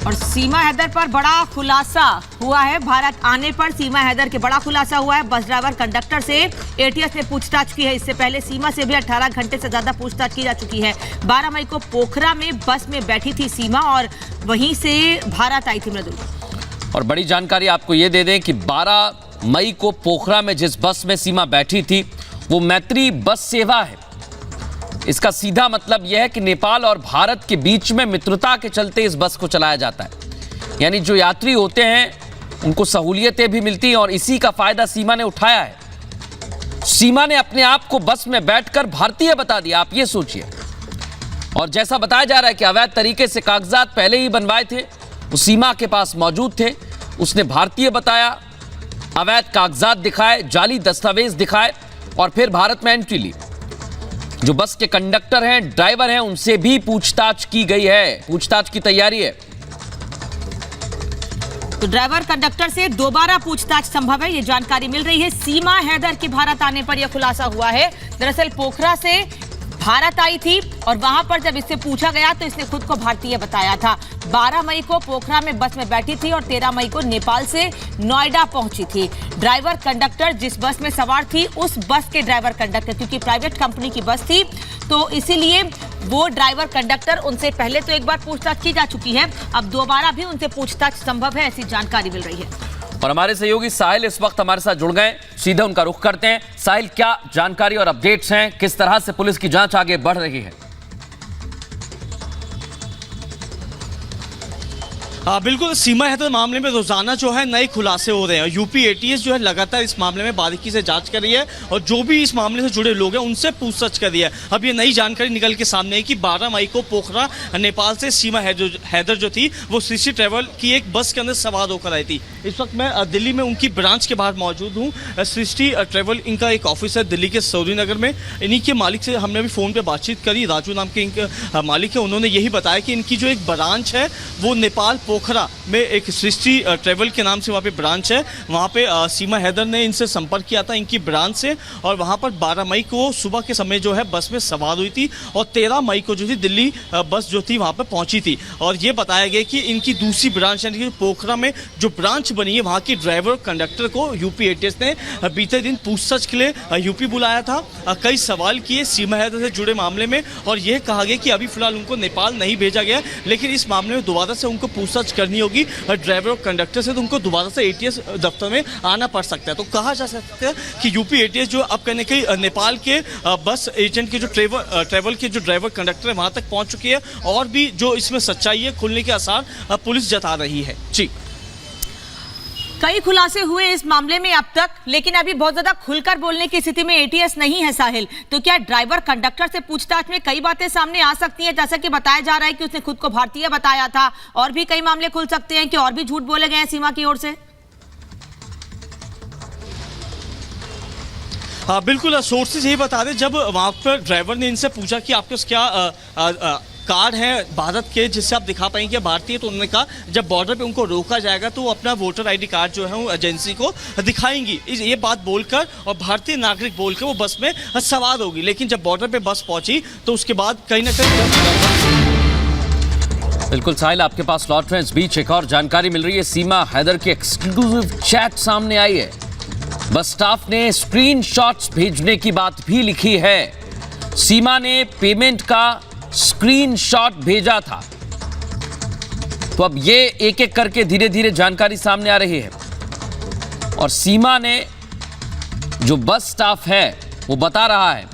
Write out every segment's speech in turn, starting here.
और सीमा हैदर पर बड़ा खुलासा हुआ है। भारत आने पर सीमा हैदर के बड़ा खुलासा हुआ है। बस ड्राइवर कंडक्टर से एटीएस ने पूछताछ की है। इससे पहले सीमा से भी 18 घंटे से ज्यादा पूछताछ की जा चुकी है। 12 मई को पोखरा में बस में बैठी थी सीमा और वहीं से भारत आई थी मृदुल। और बड़ी जानकारी आपको ये दे दें कि 12 मई को पोखरा में जिस बस में सीमा बैठी थी वो मैत्री बस सेवा है। इसका सीधा मतलब यह है कि नेपाल और भारत के बीच में मित्रता के चलते इस बस को चलाया जाता है। यानी जो यात्री होते हैं उनको सहूलियतें भी मिलती हैं और इसी का फायदा सीमा ने उठाया है। सीमा ने अपने आप को बस में बैठकर भारतीय बता दिया, आप ये सोचिए। और जैसा बताया जा रहा है कि अवैध तरीके से कागजात पहले ही बनवाए थे, वो सीमा के पास मौजूद थे। उसने भारतीय बताया, अवैध कागजात दिखाए, जाली दस्तावेज दिखाए और फिर भारत में एंट्री ली। जो बस के कंडक्टर हैं, ड्राइवर हैं, उनसे भी पूछताछ की गई है, पूछताछ की तैयारी है। तो ड्राइवर कंडक्टर से दोबारा पूछताछ संभव है, ये जानकारी मिल रही है। सीमा हैदर के भारत आने पर यह खुलासा हुआ है। दरअसल पोखरा से भारत आई थी और वहां पर जब इससे पूछा गया तो इसने खुद को भारतीय बताया था। 12 मई को पोखरा में बस में बैठी थी और 13 मई को नेपाल से नोएडा पहुंची थी। ड्राइवर कंडक्टर जिस बस में सवार थी उस बस के ड्राइवर कंडक्टर, क्योंकि प्राइवेट कंपनी की बस थी तो इसीलिए वो ड्राइवर कंडक्टर, उनसे पहले तो एक बार पूछताछ की जा चुकी है, अब दोबारा भी उनसे पूछताछ संभव है, ऐसी जानकारी मिल रही है। और हमारे सहयोगी साहिल इस वक्त हमारे साथ जुड़ गए, सीधे उनका रुख करते हैं। साहिल, क्या जानकारी और अपडेट्स हैं, किस तरह से पुलिस की जांच आगे बढ़ रही है? बिल्कुल, सीमा हैदर मामले में रोजाना जो है नए खुलासे हो रहे हैं। यूपी एटीएस जो है लगातार इस मामले में बारीकी से जांच कर रही है और जो भी इस मामले से जुड़े लोग हैं उनसे पूछताछ कर रही है। अब ये नई जानकारी निकल के सामने है कि 12 मई को पोखरा नेपाल से सीमा हैदर जो थी वो सृष्टि ट्रैवल की एक बस के अंदर सवार होकर आई थी। इस वक्त मैं दिल्ली में उनकी ब्रांच के बाहर मौजूद हूँ। सृष्टि ट्रैवल इनका एक ऑफिस है दिल्ली के सौरी नगर में। इन्हीं के मालिक से हमने भी फ़ोन पर बातचीत करी, राजू नाम के इनके मालिक है। उन्होंने यही बताया कि इनकी जो एक ब्रांच है वो नेपाल पोखरा में एक सृष्टि ट्रैवल के नाम से वहाँ पे ब्रांच है। वहाँ पे सीमा हैदर ने इनसे संपर्क किया था इनकी ब्रांच से और वहाँ पर 12 मई को सुबह के समय जो है बस में सवार हुई थी और 13 मई को जो थी दिल्ली बस जो थी वहाँ पर पहुँची थी। और ये बताया गया कि इनकी दूसरी ब्रांच यानी कि पोखरा में जो ब्रांच बनी है वहाँ की ड्राइवर कंडक्टर को यूपी एटीएस ने बीते दिन पूछताछ के लिए यूपी बुलाया था। कई सवाल किए सीमा हैदर से जुड़े मामले में और यह कहा गया कि अभी फिलहाल उनको नेपाल नहीं भेजा गया, लेकिन इस मामले में दोबारा से उनको पूछताछ करनी होगी ड्राइवर और कंडक्टर से, तो उनको दोबारा से एटीएस दफ्तर में आना पड़ सकता है। तो कहा जा सकता है कि यूपी एटीएस जो अब कहने के नेपाल के बस एजेंट के जो ट्रैवल के जो ड्राइवर कंडक्टर है वहां तक पहुंच चुकी है और भी जो इसमें सच्चाई है खुलने के आसार पुलिस जता रही है। जी, कई खुलासे हुए इस मामले में अब तक, लेकिन अभी बहुत ज्यादा खुलकर बोलने की स्थिति में एटीएस नहीं है। साहिल, तो क्या ड्राइवर कंडक्टर से पूछताछ में कई बातें सामने आ सकती हैं? जैसा कि बताया जा रहा है कि उसने खुद को भारतीय बताया था, और भी कई मामले खुल सकते हैं कि और भी झूठ बोले गए हैं सीमा की ओर से। हाँ बिल्कुल, सोर्सेज यही बता दें, जब वहाँ पर ड्राइवर ने इनसे पूछा कि आपके पास क्या कार्ड है भारत के जिससे आप दिखा पाएंगे भारतीय, तो उन्होंने कहा जब बॉर्डर पे उनको रोका जाएगा तो वो अपना वोटर आईडी कार्ड जो है वो एजेंसी को दिखाएंगी। ये बात बोलकर और भारतीय नागरिक बोलकर वो बस में सवार होगी। लेकिन जब बॉर्डर पे बस पहुंची तो उसके बाद कहीं ना कहीं बिल्कुल साहिल, आपके पास लौट रहे हैं। इस बीच एक और जानकारी मिल रही है, सीमा हैदर की एक्सक्लूसिव चैट सामने आई है। बस स्टाफ ने स्क्रीनशॉट्स भेजने की बात भी लिखी है। सीमा ने पेमेंट का स्क्रीनशॉट भेजा था। तो अब ये एक एक करके धीरे धीरे जानकारी सामने आ रही है और सीमा ने, जो बस स्टाफ है वो बता रहा है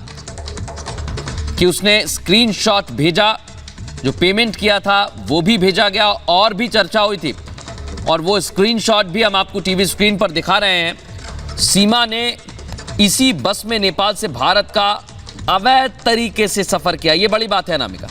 कि उसने स्क्रीनशॉट भेजा, जो पेमेंट किया था वो भी भेजा गया और भी चर्चा हुई थी और वो स्क्रीनशॉट भी हम आपको टीवी स्क्रीन पर दिखा रहे हैं। सीमा ने इसी बस में नेपाल से भारत का अवैध तरीके से सफर किया, ये बड़ी बात है अनामिका।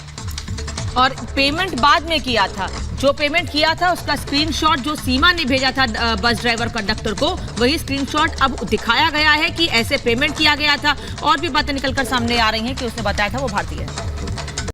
और पेमेंट बाद में किया था, जो पेमेंट किया था उसका स्क्रीनशॉट जो सीमा ने भेजा था बस ड्राइवर कंडक्टर को, वही स्क्रीनशॉट अब दिखाया गया है कि ऐसे पेमेंट किया गया था। और भी बातें निकलकर सामने आ रही हैं कि उसने बताया था वो भारतीय है।